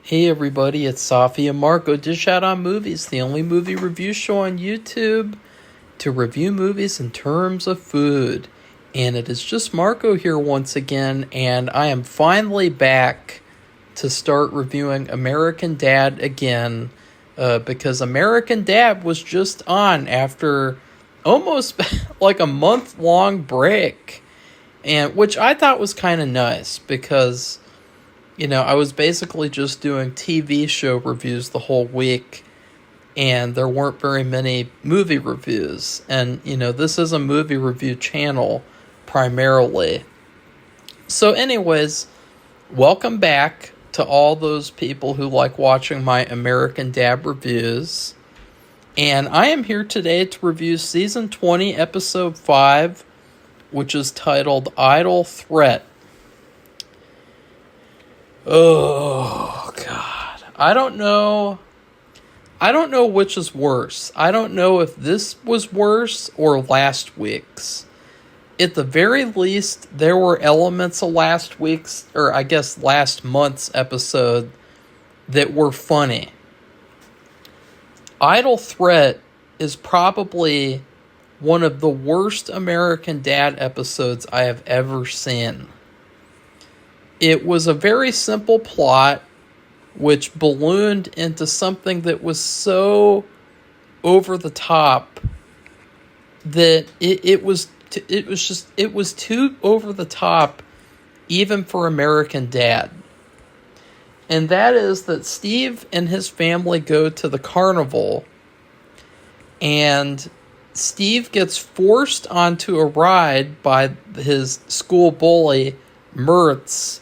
Hey everybody, it's Safi and Marco Dish Out on Movies, the only movie review show on YouTube to review movies in terms of food. And it is just Marco here once again, and I am finally back to start reviewing American Dad again, because American Dad was just on after almost like a month-long break, and which I thought was kind of nice because I was basically just doing TV show reviews the whole week, and there weren't very many movie reviews. And, this is a movie review channel primarily. So, anyways, welcome back to all those people who like watching my American Dad reviews. And I am here today to review Season 20, Episode 5, which is titled Idle Threat. Oh, God. I don't know which is worse. I don't know if this was worse or last week's. At the very least, there were elements of last week's, or I guess last month's episode that were funny. Idle Threat is probably one of the worst American Dad episodes I have ever seen. It was a very simple plot, which ballooned into something that was so over the top that it was too over the top, even for American Dad. And that is that Steve and his family go to the carnival, and Steve gets forced onto a ride by his school bully, Mertz.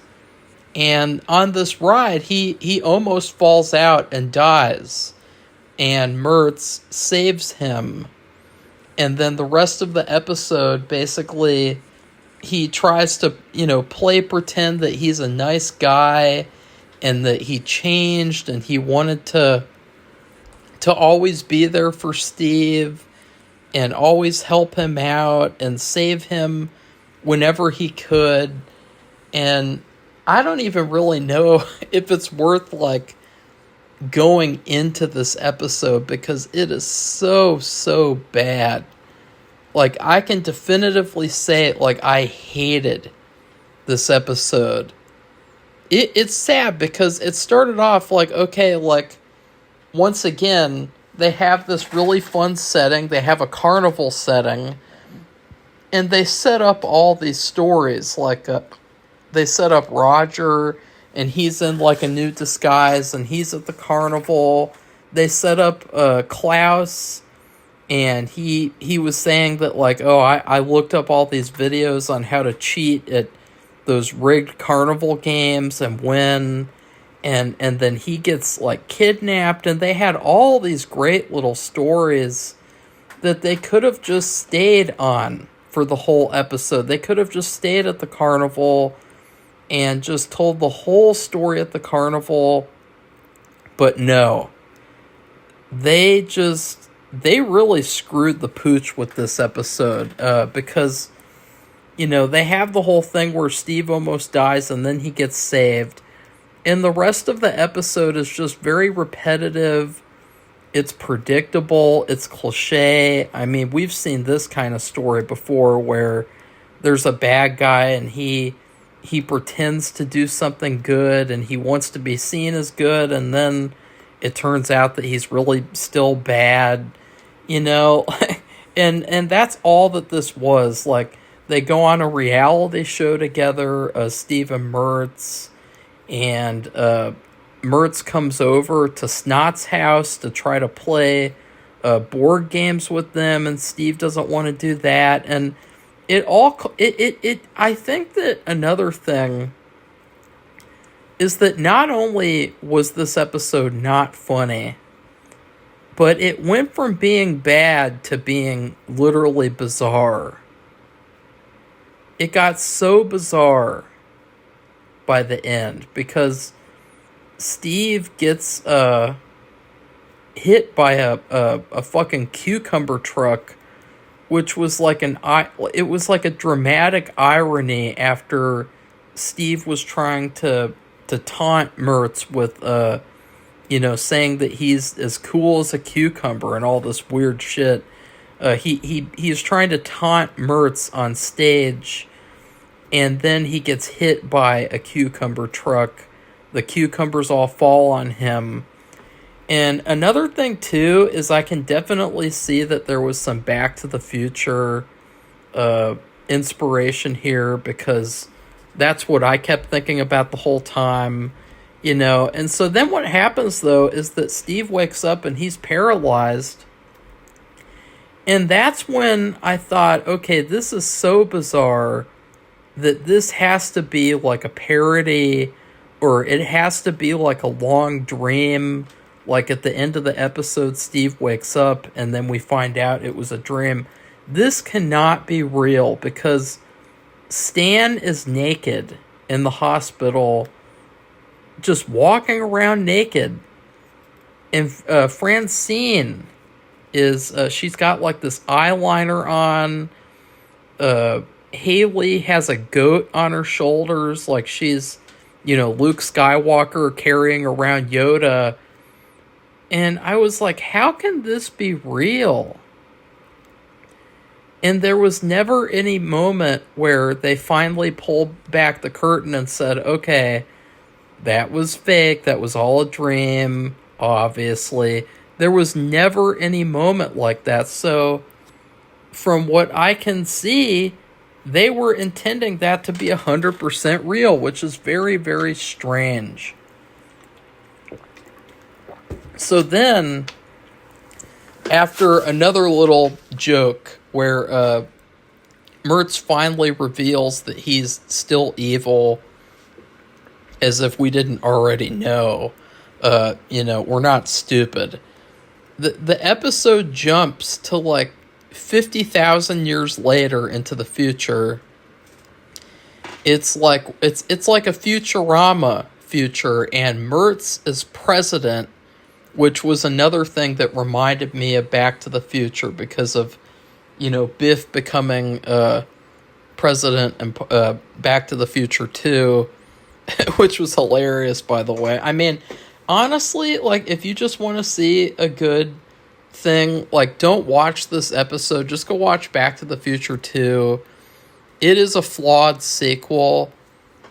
And on this ride, he almost falls out and dies. And Mertz saves him. And then the rest of the episode, basically, he tries to, play pretend that he's a nice guy and that he changed and he wanted to always be there for Steve and always help him out and save him whenever he could. And I don't even really know if it's worth, going into this episode because it is so bad. I can definitively say, I hated this episode. It's sad because it started off once again, they have this really fun setting. They have a carnival setting. And they set up all these stories, they set up Roger, and he's in a new disguise, and he's at the carnival. They set up Klaus, and he was saying that I looked up all these videos on how to cheat at those rigged carnival games and win, and then he gets kidnapped, and they had all these great little stories that they could have just stayed on for the whole episode. They could have just stayed at the carnival and just told the whole story at the carnival. But no. They really screwed the pooch with this episode. Because, they have the whole thing where Steve almost dies and then he gets saved. And the rest of the episode is just very repetitive. It's predictable. It's cliche. I mean, we've seen this kind of story before where there's a bad guy and he pretends to do something good and he wants to be seen as good, and then it turns out that he's really still bad, and that's all that this was. They go on a reality show together, Steve and Mertz, and Mertz comes over to Snot's house to try to play board games with them, and Steve doesn't want to do that, and I think that another thing is that not only was this episode not funny, but it went from being bad to being literally bizarre. It got so bizarre by the end because Steve gets hit by a fucking cucumber truck, which was it was like a dramatic irony after Steve was trying to taunt Mertz with saying that he's as cool as a cucumber and all this weird shit. He's trying to taunt Mertz on stage, and then he gets hit by a cucumber truck. The cucumbers all fall on him. And another thing, too, is I can definitely see that there was some Back to the Future inspiration here, because that's what I kept thinking about the whole time, And so then what happens, though, is that Steve wakes up and he's paralyzed. And that's when I thought, okay, this is so bizarre that this has to be like a parody, or it has to be like a long dream. Like at the end of the episode, Steve wakes up and then we find out it was a dream. This cannot be real, because Stan is naked in the hospital, just walking around naked. And Francine is, she's got like this eyeliner on. Haley has a goat on her shoulders, like she's, Luke Skywalker carrying around Yoda. And I was like, how can this be real? And there was never any moment where they finally pulled back the curtain and said, okay, that was fake, that was all a dream, obviously. There was never any moment like that. So, from what I can see, they were intending that to be 100% real, which is very, very strange. So then, after another little joke where Mertz finally reveals that he's still evil, as if we didn't already know, we're not stupid. The episode jumps to like 50,000 years later into the future. It's like a Futurama future, and Mertz is president, which was another thing that reminded me of Back to the Future, because of, Biff becoming president and Back to the Future 2, which was hilarious, by the way. I mean, honestly, like, if you just want to see a good thing, like, don't watch this episode. Just go watch Back to the Future 2. It is a flawed sequel,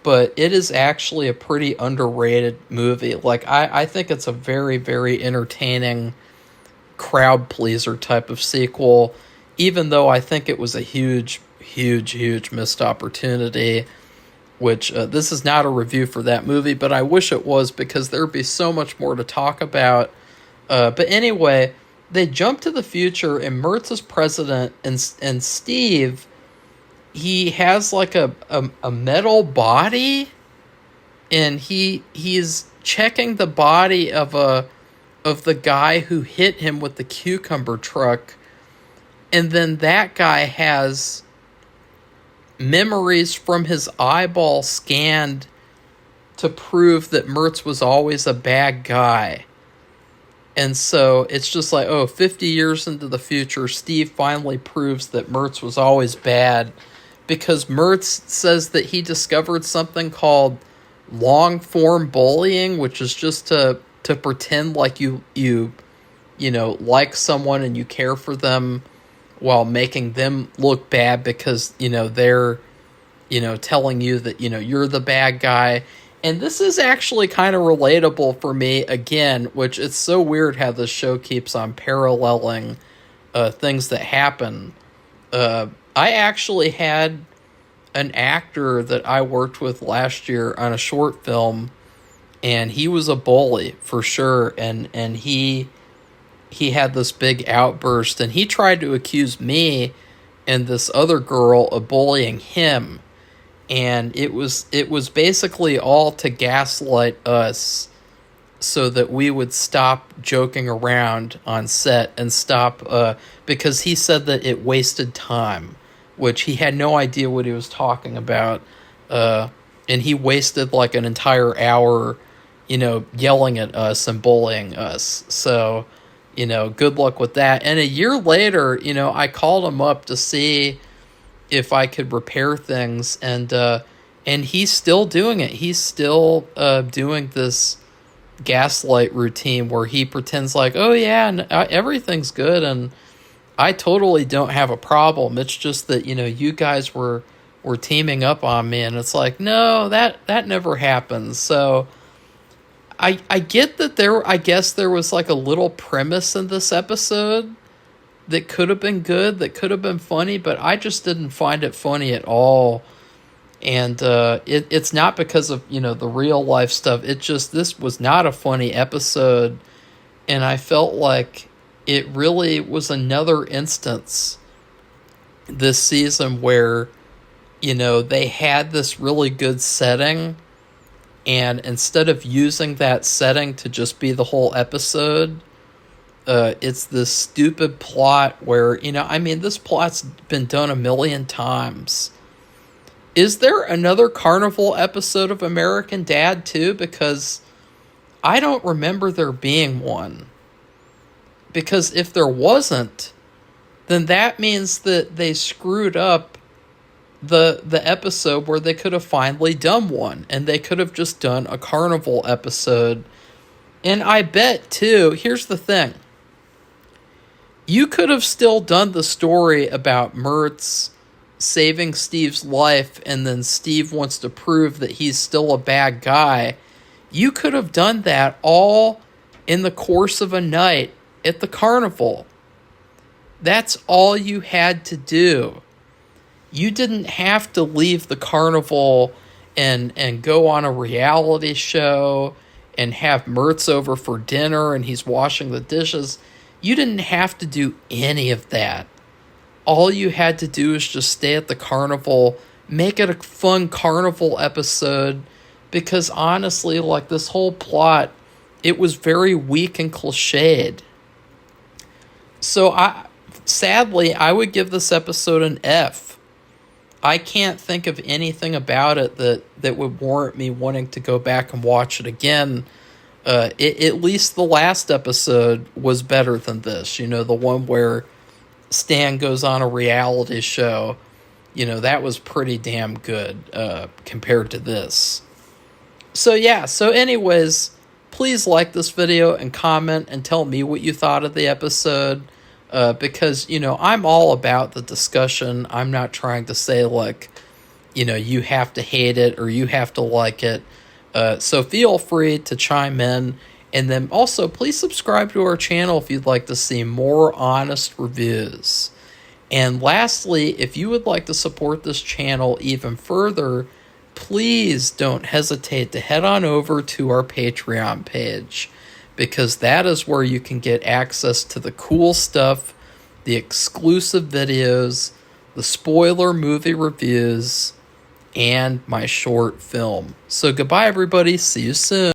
but it is actually a pretty underrated movie. Like, I think it's a very, very entertaining crowd pleaser type of sequel, even though I think it was a huge, huge, huge missed opportunity, which this is not a review for that movie, but I wish it was, because there'd be so much more to talk about. But anyway, they jump to the future, and Mertz is president, and Steve, he has like a metal body, and he's checking the body of the guy who hit him with the cucumber truck, and then that guy has memories from his eyeball scanned to prove that Mertz was always a bad guy. And so it's just like, 50 years into the future, Steve finally proves that Mertz was always bad, because Mertz says that he discovered something called long-form bullying, which is just to pretend like you like someone and you care for them while making them look bad, because, they're, telling you that, you're the bad guy. And this is actually kind of relatable for me, again, which it's so weird how this show keeps on paralleling things that happen. I actually had an actor that I worked with last year on a short film, and he was a bully for sure, and he had this big outburst, and he tried to accuse me and this other girl of bullying him, and it was basically all to gaslight us so that we would stop joking around on set and stop, because he said that it wasted time, which he had no idea what he was talking about, and he wasted like an entire hour, yelling at us and bullying us. So, good luck with that. And a year later, I called him up to see if I could repair things, and And he's still doing it. He's still doing this gaslight routine where he pretends like, oh yeah, everything's good and I totally don't have a problem. It's just that, you guys were teaming up on me, and it's like, no, that never happens. So I get that I guess there was like a little premise in this episode that could have been good, that could have been funny, but I just didn't find it funny at all. And it's not because of, the real life stuff. It just, this was not a funny episode. And I felt like it really was another instance this season where, they had this really good setting. And instead of using that setting to just be the whole episode, it's this stupid plot where, this plot's been done a million times. Is there another Carnival episode of American Dad too? Because I don't remember there being one. Because if there wasn't, then that means that they screwed up the episode where they could have finally done one. And they could have just done a Carnival episode. And I bet too, here's the thing. You could have still done the story about Mertz saving Steve's life, and then Steve wants to prove that he's still a bad guy. You could have done that all in the course of a night at the carnival. That's all you had to do. You didn't have to leave the carnival and go on a reality show and have Mertz over for dinner and he's washing the dishes. You didn't have to do any of that. All you had to do is just stay at the carnival, make it a fun carnival episode, because honestly, like, this whole plot, it was very weak and cliched. So sadly, I would give this episode an F. I can't think of anything about it that would warrant me wanting to go back and watch it again. At least the last episode was better than this. The one where Stan goes on a reality show, that was pretty damn good compared to this. So yeah, so anyways, please like this video and comment and tell me what you thought of the episode, because, I'm all about the discussion. I'm not trying to say, like, you have to hate it or you have to like it. So feel free to chime in. And then also, please subscribe to our channel if you'd like to see more honest reviews. And lastly, if you would like to support this channel even further, please don't hesitate to head on over to our Patreon page, because that is where you can get access to the cool stuff, the exclusive videos, the spoiler movie reviews, and my short film. So goodbye, everybody. See you soon.